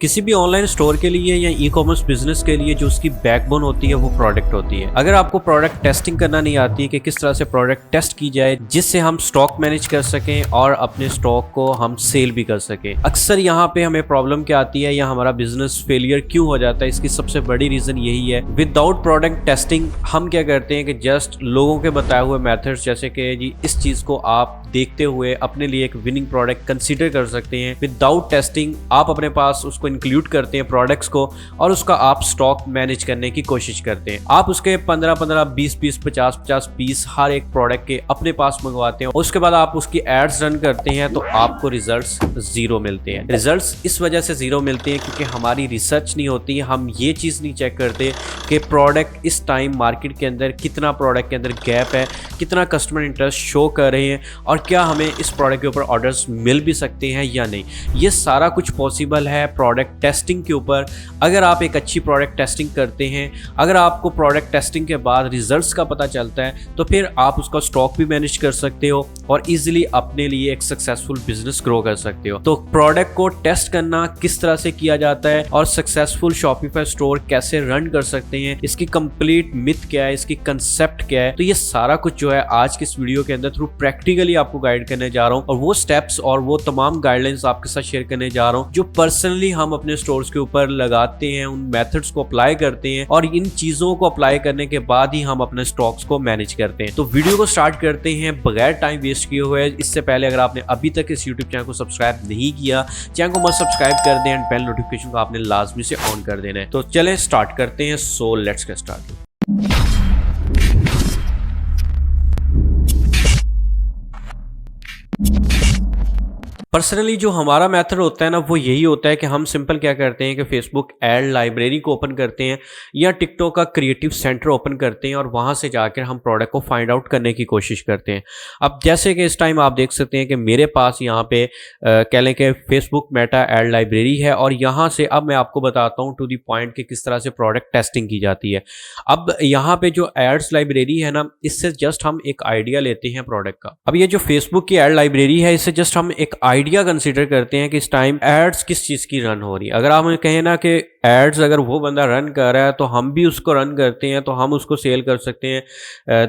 किसी भी online store के लिए या ई कॉमर्स बिजनेस के लिए जो उसकी बैकबोन होती है वो प्रोडक्ट होती है। अगर आपको प्रोडक्ट टेस्टिंग करना नहीं आती है कि किस तरह से प्रोडक्ट टेस्ट की जाए जिससे हम स्टॉक मैनेज कर सकें और अपने स्टॉक को हम सेल भी कर सकें, अक्सर यहाँ पे हमें प्रॉब्लम क्या आती है या हमारा बिजनेस फेलियर क्यों हो जाता है, इसकी सबसे बड़ी रीजन यही है। विदाउट प्रोडक्ट टेस्टिंग हम क्या करते हैं कि जस्ट लोगों के बताए हुए मेथड्स जैसे कि जी इस चीज को आप देखते हुए अपने लिए एक विनिंग प्रोडक्ट कंसीडर कर सकते हैं। विदाउट टेस्टिंग आप अपने पास उसको इंक्लूड करते हैं प्रोडक्ट्स को और उसका आप स्टॉक मैनेज करने की कोशिश करते हैं। आप उसके 15-15, 20-20, 50-50 पीस हर एक प्रोडक्ट के अपने पास मंगवाते हैं। उसके बाद आप उसकी एड्स रन करते हैं तो आपको रिजल्ट्स जीरो मिलते हैं। रिजल्ट्स इस वजह से जीरो मिलते हैं क्योंकि हमारी रिसर्च नहीं होती, हम ये चीज़ नहीं चेक करते कि प्रोडक्ट इस टाइम मार्केट के अंदर कितना प्रोडक्ट के अंदर गैप है, कितना कस्टमर इंटरेस्ट शो कर रहे हैं और क्या हमें इस प्रोडक्ट के ऊपर ऑर्डर्स मिल भी सकते हैं या नहीं। ये सारा कुछ पॉसिबल है प्रोडक्ट टेस्टिंग के ऊपर। अगर आप एक अच्छी प्रोडक्ट टेस्टिंग करते हैं, अगर आपको प्रोडक्ट टेस्टिंग के बाद रिजल्ट्स का पता चलता है तो फिर आप उसका स्टॉक भी मैनेज कर सकते हो और इजीली अपने लिए एक सक्सेसफुल बिजनेस ग्रो कर सकते हो। तो प्रोडक्ट को टेस्ट करना किस तरह से किया जाता है और सक्सेसफुल शॉपिफाई स्टोर कैसे रन कर सकते हैं, इसकी कंप्लीट मिथ क्या है, इसकी कंसेप्ट क्या है, तो ये सारा कुछ जो है आज की इस वीडियो के अंदर थ्रू प्रैक्टिकली आपको गाइड करने जा रहा हूँ और वो स्टेप्स और वो तमाम गाइडलाइंस आपके साथ शेयर करने जा रहा हूँ जो पर्सनली हम अपने स्टोर्स के ऊपर लगाते हैं, उन मेथड्स को अप्लाई करते हैं और इन चीजों को अप्लाई करने के बाद ही हम अपने स्टॉक्स को मैनेज करते हैं। तो वीडियो को स्टार्ट करते हैं बगैर टाइम वेस्ट किए हुए। इससे पहले अगर आपने अभी तक इस यूट्यूब चैनल को सब्सक्राइब नहीं किया, चैनल को मस्त सब्सक्राइब कर दें एंड बेल नोटिफिकेशन को आपने लाजमी से ऑन कर देना है। तो चलें स्टार्ट करते हैं। So let's get start. Personally जो हमारा मेथड होता है ना वो यही होता है कि हम सिंपल क्या करते हैं कि फेसबुक एड लाइब्रेरी को ओपन करते हैं या टिकटॉक का क्रिएटिव सेंटर ओपन करते हैं और वहां से जाकर हम प्रोडक्ट को फाइंड आउट करने की कोशिश करते हैं। अब जैसे कि इस टाइम आप देख सकते हैं कि मेरे पास यहाँ पे कह लें कि फेसबुक मेटा एड लाइब्रेरी है और यहाँ से अब मैं आपको बताता हूँ टू दी पॉइंट कि किस तरह से प्रोडक्ट टेस्टिंग की जाती है। अब यहाँ पे जो एड्स लाइब्रेरी है ना, इससे जस्ट हम एक आइडिया लेते हैं प्रोडक्ट का। अब ये जो फेसबुक की एड लाइब्रेरी है इससे जस्ट हम एक आइडिया कंसीडर करते हैं कि इस टाइम एड्स किस चीज की रन हो रही है। अगर आप हमें कहें ना कि एड्स अगर वो बंदा रन कर रहा है तो हम भी उसको रन करते हैं तो हम उसको सेल कर सकते हैं,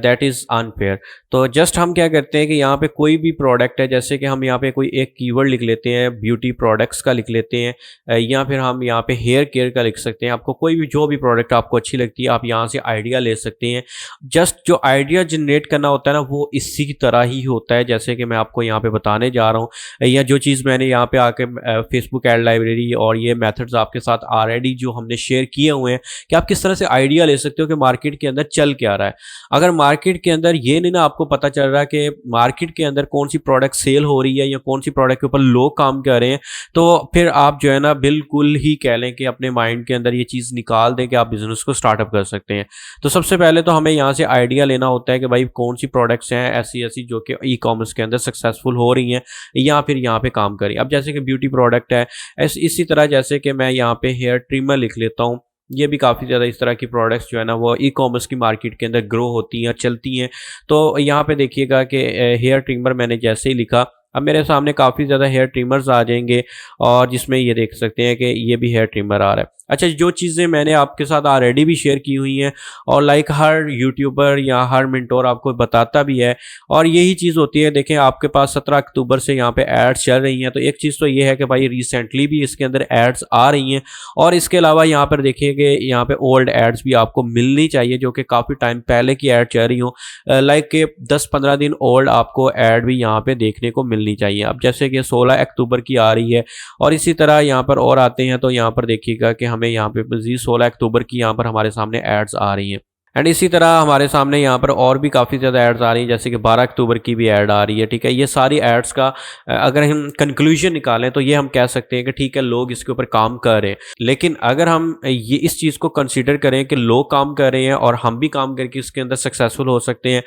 दैट इज अनफेयर। तो जस्ट हम क्या करते हैं कि यहाँ पे कोई भी प्रोडक्ट है, जैसे कि हम यहाँ पे कोई एक कीवर्ड लिख लेते हैं, ब्यूटी प्रोडक्ट्स का लिख लेते हैं या फिर हम यहाँ पे हेयर केयर का लिख सकते हैं। आपको कोई भी जो भी प्रोडक्ट आपको अच्छी लगती है आप यहाँ से आइडिया ले सकते हैं। जस्ट जो आइडिया जनरेट करना होता है ना वो इसी की तरह ही होता है जैसे कि मैं आपको यहाँ पे बताने जा रहा हूँ, या जो चीज़ मैंने यहाँ पे आके फेसबुक एड लाइब्रेरी और ये मेथड्स आपके साथ ऑलरेडी जो हमने शेयर किए हुए हैं कि आप किस तरह से आइडिया ले सकते हो कि मार्केट के अंदर चल क्या रहा है। अगर मार्केट के अंदर ये नहीं ना आपको पता चल रहा है कि मार्केट के अंदर कौन सी प्रोडक्ट सेल हो रही है या कौन सी प्रोडक्ट के ऊपर लोग काम कर रहे हैं, तो फिर आप जो है ना बिल्कुल ही कह लें कि अपने माइंड के अंदर ये चीज़ निकाल दें कि आप बिजनेस को स्टार्टअप कर सकते हैं। तो सबसे पहले तो हमें यहाँ से आइडिया लेना होता है कि भाई कौन सी प्रोडक्ट्स हैं ऐसी ऐसी जो कि ई कॉमर्स के अंदर सक्सेसफुल हो रही हैं या फिर यहाँ पे काम करें। अब जैसे कि ब्यूटी प्रोडक्ट है, इसी तरह जैसे कि मैं यहाँ पे हेयर ट्रिमर लिख लेता हूँ। ये भी काफ़ी ज़्यादा इस तरह की प्रोडक्ट्स जो है ना वो ई कॉमर्स की मार्केट के अंदर ग्रो होती हैं, चलती हैं। तो यहाँ पे देखिएगा कि हेयर ट्रिमर मैंने जैसे ही लिखा अब मेरे सामने काफ़ी ज़्यादा हेयर ट्रिमर्स आ जाएंगे और जिसमें ये देख सकते हैं कि ये भी हेयर ट्रिमर आ रहा है। अच्छा, जो चीज़ें मैंने आपके साथ ऑलरेडी भी शेयर की हुई हैं और लाइक हर यूट्यूबर या हर मेंटोर आपको बताता भी है और यही चीज़ होती है। देखें आपके पास 17 अक्टूबर से यहाँ पे एड्स चल रही हैं, तो एक चीज़ तो ये है कि भाई रिसेंटली भी इसके अंदर एड्स आ रही हैं और इसके अलावा यहाँ पर देखिए कि यहाँ पे ओल्ड एड्स भी आपको मिलनी चाहिए जो कि काफ़ी टाइम पहले की एड चल रही हो, लाइक के 10-15 दिन ओल्ड आपको एड भी यहाँ पे देखने को मिलनी चाहिए। अब जैसे कि 16 अक्टूबर की आ रही है और इसी तरह यहाँ पर और आते हैं तो यहाँ पर देखिएगा कि हमें यहाँ पे मज़ीद 16 अक्टूबर की यहाँ पर हमारे सामने एड्स आ रही हैं एंड इसी तरह हमारे सामने यहाँ पर और भी काफ़ी ज़्यादा एड्स आ रही हैं जैसे कि 12 अक्टूबर की भी ऐड आ रही है। ठीक है, ये सारी एड्स का अगर हम कंक्लूजन निकालें तो ये हम कह सकते हैं कि ठीक है लोग इसके ऊपर काम कर रहे हैं, लेकिन अगर हम ये इस चीज़ को कंसीडर करें कि लोग काम कर रहे हैं और हम भी काम करके इसके अंदर सक्सेसफुल हो सकते हैं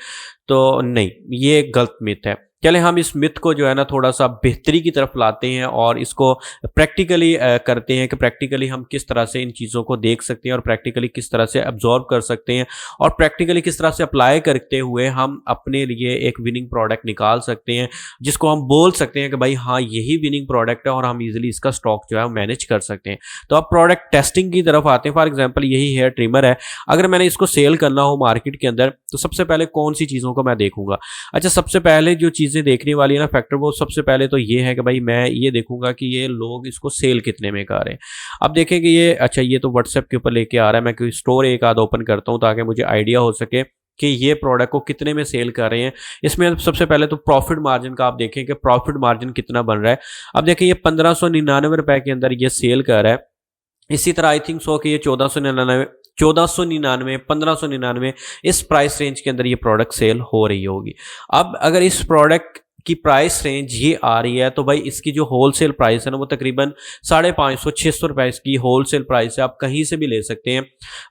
तो नहीं, ये गलत मिथ है। चले हम इस मिथ को जो है ना थोड़ा-सा बेहतरी की तरफ लाते हैं और इसको प्रैक्टिकली करते हैं कि प्रैक्टिकली हम किस तरह से इन चीज़ों को देख सकते हैं और प्रैक्टिकली किस तरह से अब्ज़ॉर्ब कर सकते हैं और प्रैक्टिकली किस तरह से अप्लाई करते हुए हम अपने लिए एक विनिंग प्रोडक्ट निकाल सकते हैं, जिसको हम बोल सकते हैं कि भाई हाँ, यही विनिंग प्रोडक्ट है और हम ईज़िली इसका स्टॉक जो है मैनेज कर सकते हैं। तो अब प्रोडक्ट टेस्टिंग की तरफ आते हैं। फॉर एग्ज़ाम्पल यही हेयर ट्रिमर है, अगर मैंने इसको सेल करना हो मार्केट के अंदर तो सबसे पहले कौन-सी चीज़ों को मैं देखूँगा? अच्छा, सबसे पहले जो चीज़ें देखने वाली है ना फैक्टर, वो सबसे पहले तो ये है कि भाई मैं ये देखूँगा कि ये लोग इसको सेल कितने में कर रहे हैं। अब देखें कि ये अच्छा ये तो व्हाट्सएप के ऊपर लेके आ रहा है, मैं कोई स्टोर एक आध ओपन करता हूँ ताकि मुझे आइडिया हो सके कि ये प्रोडक्ट को कितने में सेल कर रहे हैं। इसमें सबसे पहले तो प्रॉफिट मार्जिन का आप देखें कि प्रॉफिट मार्जिन कितना बन रहा है। अब देखिए ये ₹1599 के अंदर ये सेल कर रहा है। इसी तरह आई थिंक सो कि ये 1499, 1599 इस प्राइस रेंज के अंदर ये प्रोडक्ट सेल हो रही होगी। अब अगर इस प्रोडक्ट की प्राइस रेंज ये आ रही है तो भाई इसकी जो होलसेल प्राइस है ना वो तकरीबन 550-600 रुपए इसकी होलसेल प्राइस है, आप कहीं से भी ले सकते हैं।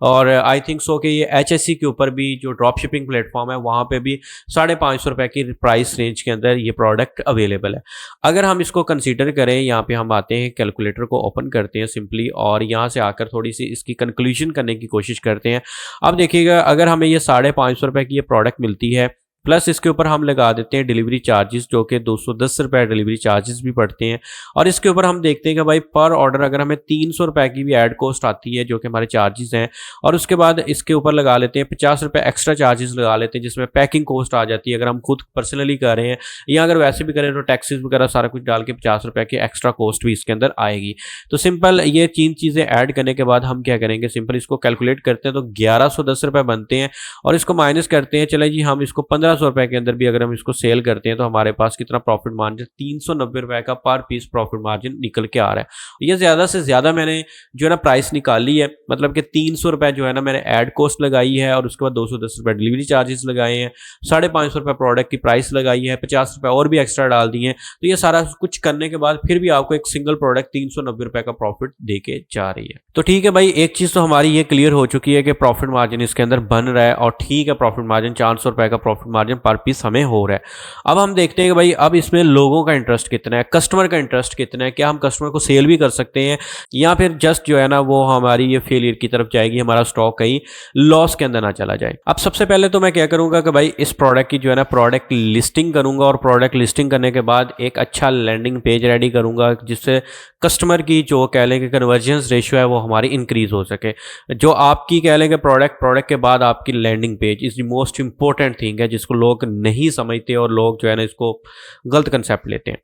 और आई थिंक सो कि ये एचएससी के ऊपर भी जो ड्रॉप शिपिंग प्लेटफॉर्म है वहाँ पे भी 550 रुपए की प्राइस रेंज के अंदर ये प्रोडक्ट अवेलेबल है। अगर हम इसको कंसीडर करें, यहाँ पे हम आते हैं कैलकुलेटर को ओपन करते हैं सिंपली और यहाँ से आकर थोड़ी सी इसकी कंक्लूजन करने की कोशिश करते हैं। अब देखिएगा अगर हमें ये 550 रुपए की ये प्रोडक्ट मिलती है प्लस इसके ऊपर हम लगा देते हैं डिलीवरी चार्जेस जो कि 210 रुपये डिलीवरी चार्जेस भी पड़ते हैं और इसके ऊपर हम देखते हैं कि भाई पर ऑर्डर अगर हमें 300 रुपये की भी ऐड कॉस्ट आती है जो कि हमारे चार्जेस हैं और उसके बाद इसके ऊपर लगा लेते हैं 50 रुपये एक्स्ट्रा चार्जेस लगा लेते हैं जिसमें पैकिंग कॉस्ट आ जाती है अगर हम खुद पर्सनली कर रहे हैं या अगर वैसे भी करें तो टैक्सेस वगैरह सारा कुछ डाल के 50 रुपये की एक्स्ट्रा कॉस्ट भी इसके अंदर आएगी। तो सिंपल ये 3 चीज़ें ऐड करने के बाद हम क्या करेंगे, सिंपल इसको कैलकुलेट करते हैं तो 1110 रुपये बनते हैं और इसको माइनस करते हैं। चले जी हम इसको 1500 रुपये के अंदर भी अगर हम इसको सेल करते हैं तो हमारे पास कितना प्रॉफिट मार्जिन 390 रुपए का पर पीस प्रॉफिट मार्जिन निकल के आ रहा है। ये ज्यादा से ज्यादा मैंने जो है ना प्राइस निकाली है, मतलब कि 300 रुपए जो है ना मैंने ऐड कॉस्ट लगाई है और उसके बाद 210 रुपए डिलीवरी चार्जेस लगाए हैं, 550 रुपए प्रोडक्ट की प्राइस लगाई है, 50 रुपए और भी एक्स्ट्रा डाल दिए हैं। तो ये सारा कुछ करने के बाद फिर भी आपको एक सिंगल प्रोडक्ट 390 रुपए का प्रॉफिट देके जा रही है। तो ठीक है भाई, एक चीज तो हमारी ये क्लियर हो चुकी है कि प्रॉफिट मार्जिन इसके अंदर बन रहा है और ठीक है प्रॉफिट मार्जिन 400 रुपए का प्रॉफिट मार्जिन पर पीस हमें हो रहा है। अब हम देखते हैं कि भाई अब इसमें लोगों का इंटरेस्ट कितना है, कस्टमर का इंटरेस्ट कितना है, क्या हम कस्टमर को सेल भी कर सकते हैं या फिर जस्ट जो है ना वो हमारी ये फेलियर की तरफ जाएगी, हमारा स्टॉक कहीं लॉस के अंदर ना चला जाए। अब सबसे पहले तो मैं क्या करूंगा कि भाई इस प्रोडक्ट की जो है ना प्रोडक्ट लिस्टिंग करूंगा और प्रोडक्ट लिस्टिंग करने के बाद एक अच्छा लैंडिंग पेज रेडी करूंगा जिससे कस्टमर की जो कह लें कि कन्वर्जेंस रेशियो है वो हमारी इंक्रीज हो सके। जो आपकी कह लें कि प्रोडक्ट के बाद आपकी landing page is the most important thing है जिसको लोग नहीं समझते और लोग जो है ना इसको गलत कंसेप्ट लेते हैं।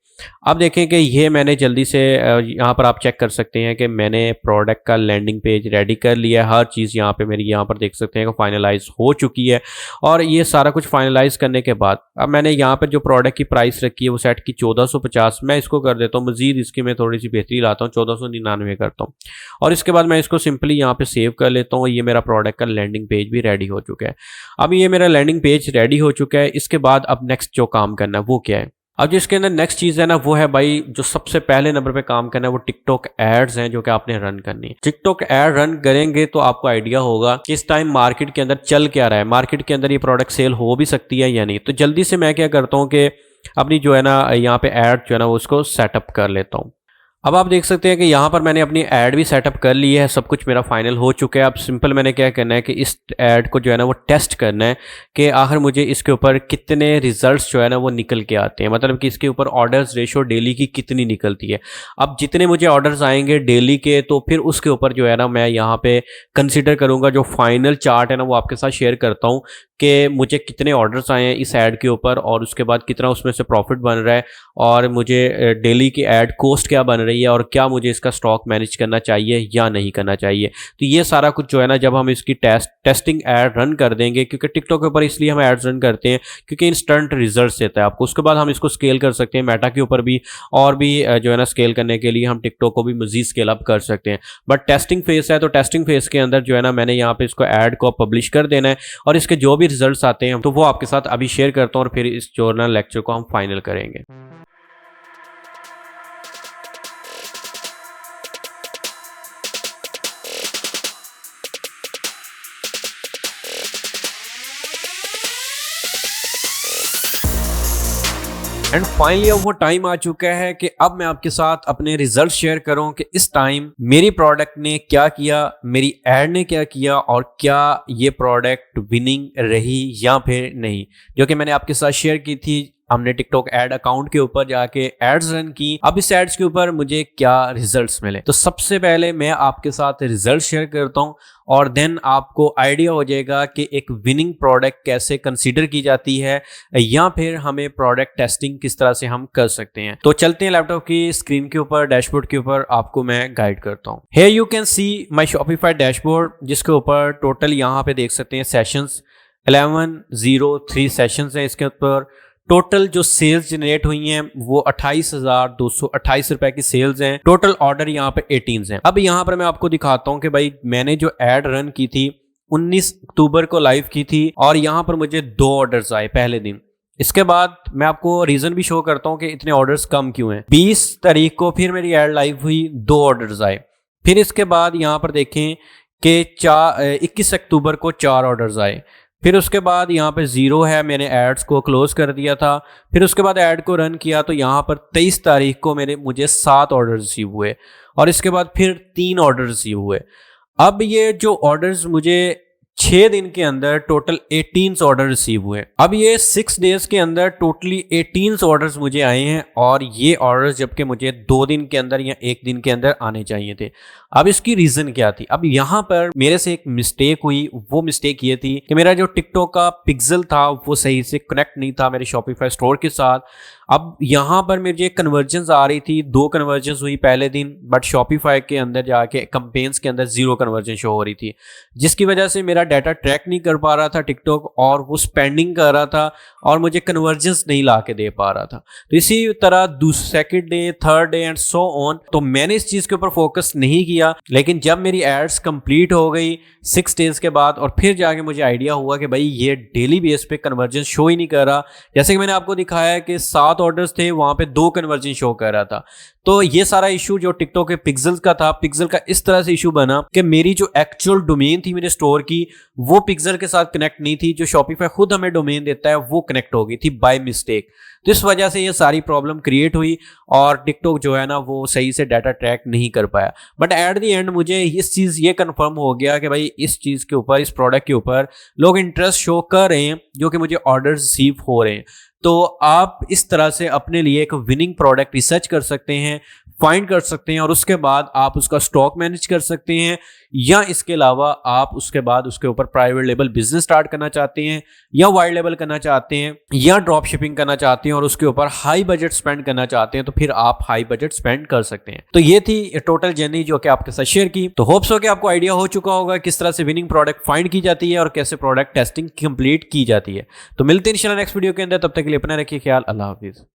अब देखें कि ये मैंने जल्दी से यहाँ पर आप चेक कर सकते हैं कि मैंने प्रोडक्ट का लैंडिंग पेज रेडी कर लिया है। हर चीज़ यहाँ पे मेरी यहाँ पर देख सकते हैं कि फाइनलाइज हो चुकी है और ये सारा कुछ फाइनलाइज करने के बाद अब मैंने यहाँ पर जो प्रोडक्ट की प्राइस रखी है वो सेट की 1450। मैं इसको कर देता हूँ मजीद इसकी मैं थोड़ी सी बेहतरी लाता हूँ, 1499 करता हूँ और इसके बाद मैं इसको सिंपली यहाँ पे सेव कर लेता हूँ। ये मेरा प्रोडक्ट का लैंडिंग पेज भी रेडी हो चुका है। अब ये मेरा लैंडिंग पेज रेडी हो चुका है। इसके बाद अब नेक्स्ट जो काम करना है वो क्या है, अब जो इसके अंदर नेक्स्ट चीज़ है ना वो है भाई जो सबसे पहले नंबर पे काम करना है वो टिकटॉक एड्स हैं जो कि आपने रन करनी है। टिकटॉक एड रन करेंगे तो आपको आइडिया होगा कि इस टाइम मार्केट के अंदर चल क्या रहा है, मार्केट के अंदर ये प्रोडक्ट सेल हो भी सकती है या नहीं। तो जल्दी से मैं क्या करता हूँ कि अपनी जो है ना यहाँ पे एड जो है ना वो उसको सेटअप कर लेता हूँ। अब आप देख सकते हैं कि यहाँ पर मैंने अपनी ऐड भी सेटअप कर ली है, सब कुछ मेरा फाइनल हो चुका है। अब सिंपल मैंने क्या करना है कि इस ऐड को जो है ना वो टेस्ट करना है कि आखिर मुझे इसके ऊपर कितने रिजल्ट्स जो है ना वो निकल के आते हैं, मतलब कि इसके ऊपर ऑर्डर्स रेशो डेली की कितनी निकलती है। अब जितने मुझे ऑर्डर्स आएंगे डेली के तो फिर उसके ऊपर जो है ना मैं यहाँ पे कंसिडर करूँगा, जो फाइनल चार्ट है ना वो आपके साथ शेयर करता हूँ कि मुझे कितने ऑर्डर्स आए हैं इस ऐड के ऊपर और उसके बाद कितना उसमें से प्रॉफिट बन रहा है और मुझे डेली की ऐड कॉस्ट क्या बन रही है और क्या मुझे इसका स्टॉक मैनेज करना चाहिए या नहीं करना चाहिए। तो ये सारा कुछ जो है ना जब हम इसकी टेस्टिंग ऐड रन कर देंगे, क्योंकि टिकटॉक के ऊपर इसलिए हम एड्स रन करते हैं क्योंकि इंस्टेंट रिजल्ट्स देता है आपको। उसके बाद हम इसको स्केल कर सकते हैं मेटा के ऊपर भी और भी जो है ना स्केल करने के लिए हम टिकटॉक को भी मजीद स्केल अप कर सकते हैं। बट टेस्टिंग फेज है तो टेस्टिंग फेज के अंदर जो है ना मैंने यहाँ पे इसको ऐड को पब्लिश कर देना है और इसके जो भी रिजल्ट्स आते हैं तो वो आपके साथ अभी शेयर करता हूँ और फिर इस जर्नल लेक्चर को हम फाइनल करेंगे। एंड फाइनली अब वो टाइम आ चुका है कि अब मैं आपके साथ अपने रिजल्ट शेयर करूं कि इस टाइम मेरी प्रोडक्ट ने क्या किया, मेरी एड ने क्या किया और क्या ये प्रोडक्ट विनिंग रही या फिर नहीं, जो कि मैंने आपके साथ शेयर की थी। हमने टिकटॉक एड अकाउंट के ऊपर जाके एड्स रन की। अब इस एड्स के ऊपर मुझे क्या रिजल्ट्स मिले, तो सबसे पहले मैं आपके साथ रिजल्ट शेयर करता हूं और देन आपको आइडिया हो जाएगा कि एक विनिंग प्रोडक्ट कैसे कंसीडर की जाती है या फिर हमें प्रोडक्ट टेस्टिंग किस तरह से हम कर सकते हैं। तो चलते हैं लैपटॉप की स्क्रीन के ऊपर, डैशबोर्ड के ऊपर आपको मैं गाइड करता हूं। Here you can see my Shopify dashboard, जिसके ऊपर टोटल यहाँ पे देख सकते हैं सेशंस 1103 सेशंस हैं। इसके ऊपर टोटल जो सेल्स जनरेट हुई हैं वो 28,228 रुपए की सेल्स हैं। टोटल ऑर्डर यहाँ पे 18 हैं। अब यहाँ पर मैं आपको दिखाता हूँ कि भाई मैंने जो एड रन की थी 19 अक्टूबर को लाइव की थी और यहाँ पर मुझे 2 ऑर्डर्स आए पहले दिन। इसके बाद मैं आपको रीजन भी शो करता हूँ कि इतने ऑर्डर्स कम क्यों हैं। 20 तारीख को फिर मेरी एड लाइव हुई, 2 ऑर्डर्स आए। फिर इसके बाद यहाँ पर देखें कि 21 अक्टूबर को 4 ऑर्डर्स आए। फिर उसके बाद यहाँ पे 0 है, मैंने एड्स को क्लोज कर दिया था। फिर उसके बाद ऐड को रन किया तो यहाँ पर 23 तारीख को मुझे 7 ऑर्डर रिसीव हुए और इसके बाद फिर 3 ऑर्डर रिसीव हुए। अब ये जो ऑर्डर्स मुझे 6 दिन के अंदर टोटल 18 ऑर्डर रिसीव हुए। अब ये 6 डेज के अंदर टोटली 18 ऑर्डर्स मुझे आए हैं और ये ऑर्डर्स जबकि मुझे 2 दिन के अंदर या 1 दिन के अंदर आने चाहिए थे। अब इसकी रीजन क्या थी? अब यहाँ पर मेरे से एक मिस्टेक हुई। वो मिस्टेक ये थी कि मेरा जो टिकटॉक का पिक्सल था वो सही से कनेक्ट नहीं था मेरे शॉपिफाई स्टोर के साथ। अब यहाँ पर मुझे कन्वर्जन्स आ रही थी, 2 कन्वर्जन्स हुई पहले दिन, बट शॉपिफाई के अंदर जाके कैंपेन्स के अंदर 0 कन्वर्जन शो हो रही थी, जिसकी वजह से मेरा डाटा ट्रैक नहीं कर पा रहा था टिकटॉक और वो स्पेंडिंग कर रहा था और मुझे कन्वर्जन्स नहीं ला के दे पा रहा था। तो इसी तरह second day, third day and so on, तो मैंने इस चीज़ के ऊपर फोकस नहीं किया। लेकिन जब मेरी एड्स कंप्लीट हो गई 6 डेज के बाद और फिर जाके मुझे आइडिया हुआ कि भाई ये डेली बेस पे कन्वर्जन शो ही नहीं कर रहा। जैसे कि मैंने आपको दिखाया कि 7 ऑर्डर्स थे, वहां पे 2 कन्वर्जन शो कर रहा था। तो ये सारा इशू जो टिकटॉक के पिक्सल्स का था, पिक्सल का इस तरह से इशू बना कि मेरी जो एक्चुअल डोमेन थी मेरे स्टोर की वो पिक्सल के साथ कनेक्ट नहीं थी। जो शॉपिफाई खुद हमें डोमेन देता है वो कनेक्ट हो गई थी बाय मिस्टेक। तो इस वजह से ये सारी प्रॉब्लम क्रिएट हुई और टिकटॉक जो है ना वो सही से डाटा ट्रैक नहीं कर पाया। बट एट द एंड मुझे इस चीज़ ये कंफर्म हो गया कि भाई इस चीज़ के ऊपर, इस प्रोडक्ट के ऊपर लोग इंटरेस्ट शो कर रहे हैं, जो कि मुझे ऑर्डर रिसीव हो रहे हैं। तो आप इस तरह से अपने लिए एक विनिंग प्रोडक्ट रिसर्च कर सकते हैं, फाइंड कर सकते हैं और उसके बाद आप उसका स्टॉक मैनेज कर सकते हैं, या इसके अलावा आप उसके बाद उसके ऊपर प्राइवेट लेबल बिजनेस स्टार्ट करना चाहते हैं या वाइड लेवल करना चाहते हैं या ड्रॉप शिपिंग करना चाहते हैं और उसके ऊपर हाई बजट स्पेंड करना चाहते हैं, तो फिर आप हाई बजट स्पेंड कर सकते हैं। तो ये थी टोटल जर्नी जो कि आपके साथ शेयर की। तो होप्स हो कि आपको आइडिया हो चुका होगा किस तरह से विनिंग प्रोडक्ट फाइंड की जाती है और कैसे प्रोडक्ट टेस्टिंग कंप्लीट की जाती है। तो मिलते हैं इंशाल्लाह नेक्स्ट वीडियो के अंदर, तब तक के लिए अपना रखिए ख्याल। अल्लाह हाफिज।